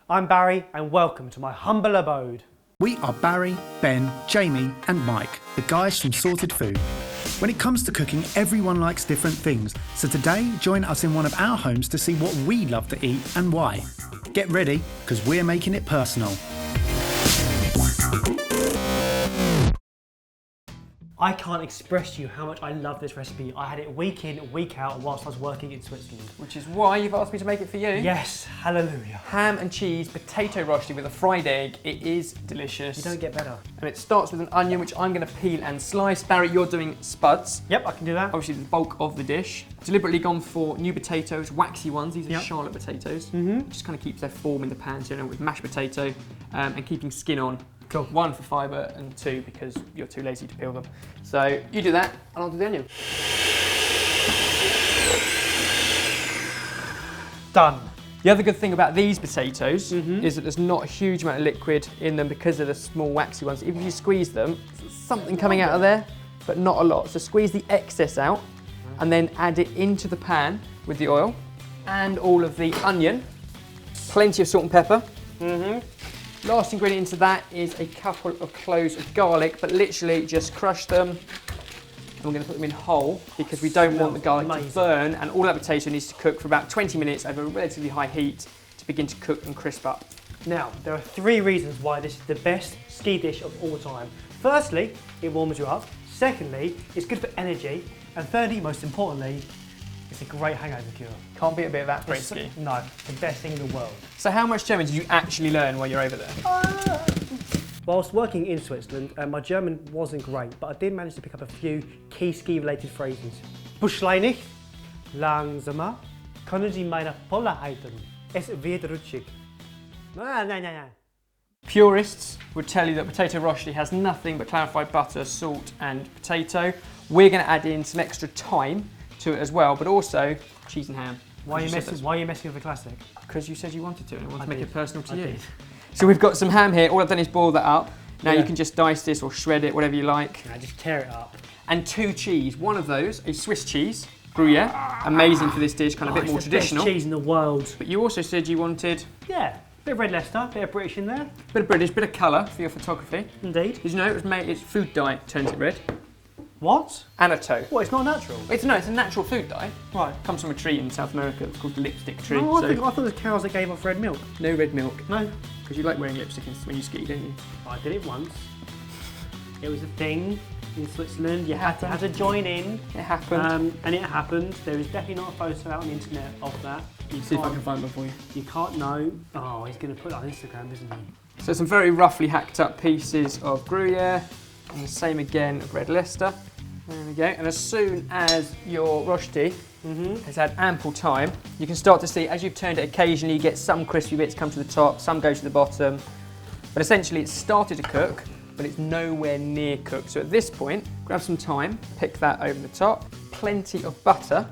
I'm Barry and welcome to my humble abode. We are Barry, Ben, Jamie and Mike, the guys from Sorted Food. When it comes to cooking, everyone likes different things, so today join us in one of our homes to see what we love to eat and why. Get ready, because we're making it personal. I can't express to you how much I love this recipe. I had it week in, week out whilst I was working in Switzerland. Which is why you've asked me to make it for you. Yes, hallelujah. Ham and cheese, potato rosti with a fried egg. It is delicious. You don't get better. And it starts with an onion, which I'm going to peel and slice. Barry, you're doing spuds. Yep, I can do that. Obviously the bulk of the dish. Deliberately gone for new potatoes, waxy ones. These are Charlotte potatoes. Just kind of keeps their form in the pan, so you know, with mashed potato and keeping skin on. Cool. 1 for fibre and 2 because you're too lazy to peel them. So you do that and I'll do the onion. Done. The other good thing about these potatoes is that there's not a huge amount of liquid in them because of the small waxy ones. Even if you squeeze them, there's something coming out of there, but not a lot. So squeeze the excess out and then add it into the pan with the oil and all of the onion. Plenty of salt and pepper. Last ingredient into that is a couple of cloves of garlic, but literally just crush them. And we're going to put them in whole because we don't want the garlic to burn, and all that potato needs to cook for about 20 minutes over a relatively high heat to begin to cook and crisp up. Now, there are 3 reasons why this is the best ski dish of all time. Firstly, it warms you up. Secondly, it's good for energy. And thirdly, most importantly, it's a great hangover cure. Can't beat a bit of that ski. No, the best thing in the world. So how much German did you actually learn while you're over there? Whilst working in Switzerland, my German wasn't great, but I did manage to pick up a few key ski-related phrases. Beschleunigt, langsamer, können Sie meine Polle halten? Es wird rutschig. No. Purists would tell you that potato rosti has nothing but clarified butter, salt and potato. We're going to add in some extra thyme to it as well, but also cheese and ham. Why are you messing with the classic? Because you said you wanted to, and I wanted to make did. it personal to I you. did. So we've got some ham here. All I've done is boil that up. Now you can just dice this or shred it, whatever you like. Now just tear it up. And 2 cheese. One of those, a Swiss cheese, Gruyere. Amazing for this dish, kind of a bit more traditional. Best cheese in the world. But you also said you wanted... Yeah, bit of red Leicester, bit of British in there. Bit of British, bit of colour for your photography. Indeed. Did you know it was made, its food dye turns it red? What? Annatto. What, it's not natural? It's a natural food dye. Right. Comes from a tree in South America. It's called the lipstick tree. Oh, I thought it was cows that gave off red milk. No red milk. No. Because you like wearing lipstick when you ski, don't you? I did it once. It was a thing in Switzerland. You had to join in. It happened. And it happened. There is definitely not a photo out on the internet of that. See if I can find one for you. You can't know. Oh, he's going to put it on Instagram, isn't he? So some very roughly hacked up pieces of Gruyere, and the same again of red Leicester. There we go. And as soon as your rosti has had ample time, you can start to see, as you've turned it occasionally, you get some crispy bits come to the top, some go to the bottom. But essentially it's started to cook, but it's nowhere near cooked. So at this point, grab some thyme, pick that over the top, plenty of butter,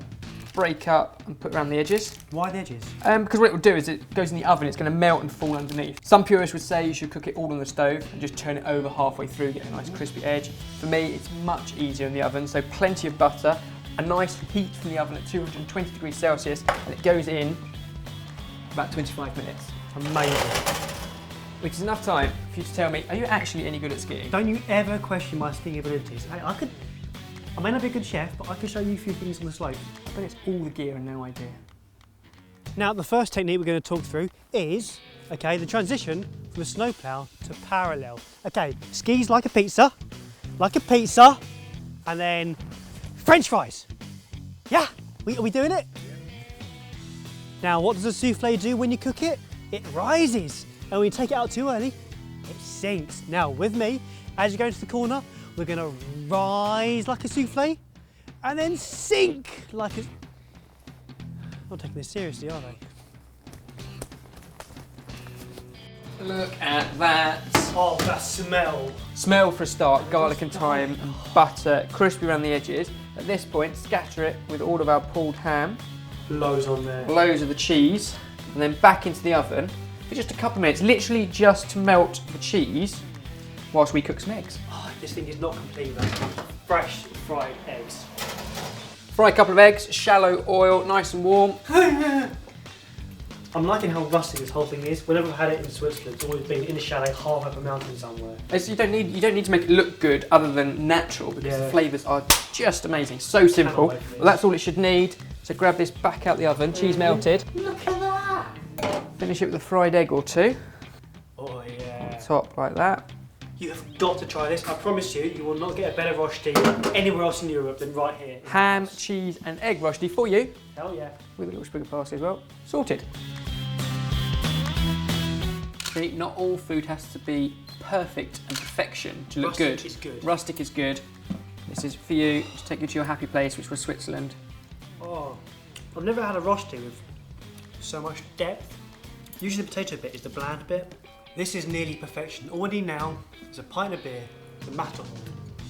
break up and put around the edges. Why the edges? Because what it will do is it goes in the oven, it's going to melt and fall underneath. Some purists would say you should cook it all on the stove and just turn it over halfway through, get a nice crispy edge. For me, it's much easier in the oven, so plenty of butter, a nice heat from the oven at 220 degrees Celsius, and it goes in about 25 minutes. Amazing. Which is enough time for you to tell me, are you actually any good at skiing? Don't you ever question my skiing abilities. I may not be a good chef, but I can show you a few things on the slope. I bet it's all the gear and no idea. Now, the first technique we're going to talk through is, okay, the transition from a snowplow to parallel. Okay, skis like a pizza, and then French fries. Yeah, are we doing it? Now, what does a souffle do when you cook it? It rises, and when you take it out too early, it sinks. Now, with me, as you go into the corner, we're going to rise like a souffle, and then sink like a... Not taking this seriously, are they? Look at that. Oh, that smell. Smell for a start, garlic and thyme and butter, crispy around the edges. At this point, scatter it with all of our pulled ham. Loads on there. Loads of the cheese, and then back into the oven for just a couple of minutes, literally just to melt the cheese whilst we cook some eggs. Oh, this thing is not complete though. Fresh fried eggs. Fry a couple of eggs, shallow oil, nice and warm. I'm liking how rustic this whole thing is. Whenever I've had it in Switzerland, it's always been in a chalet, half up a mountain somewhere. You don't need to make it look good other than natural, because the flavours are just amazing. So simple. Well, that's all it should need. So grab this back out the oven, cheese melted. Look at that! Finish it with a fried egg or two. Oh yeah. Top like that. You have got to try this. I promise you, you will not get a better Rosti anywhere else in Europe than right here. Ham, cheese and egg Rosti for you. Hell yeah. With a little sprig of parsley as well. Sorted. See, not all food has to be perfect and perfection to look good. Rustic is good. Rustic is good. This is for you to take you to your happy place, which was Switzerland. Oh, I've never had a Rosti with so much depth. Usually the potato bit is the bland bit. This is nearly perfection. All we need now is a pint of beer, the Matterhorn,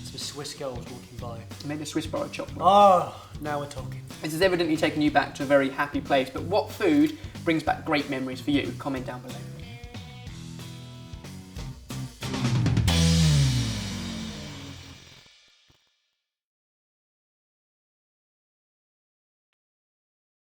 some Swiss girls walking by. Maybe a Swiss bar of chocolate. Oh, now we're talking. This has evidently taken you back to a very happy place, but what food brings back great memories for you? Comment down below.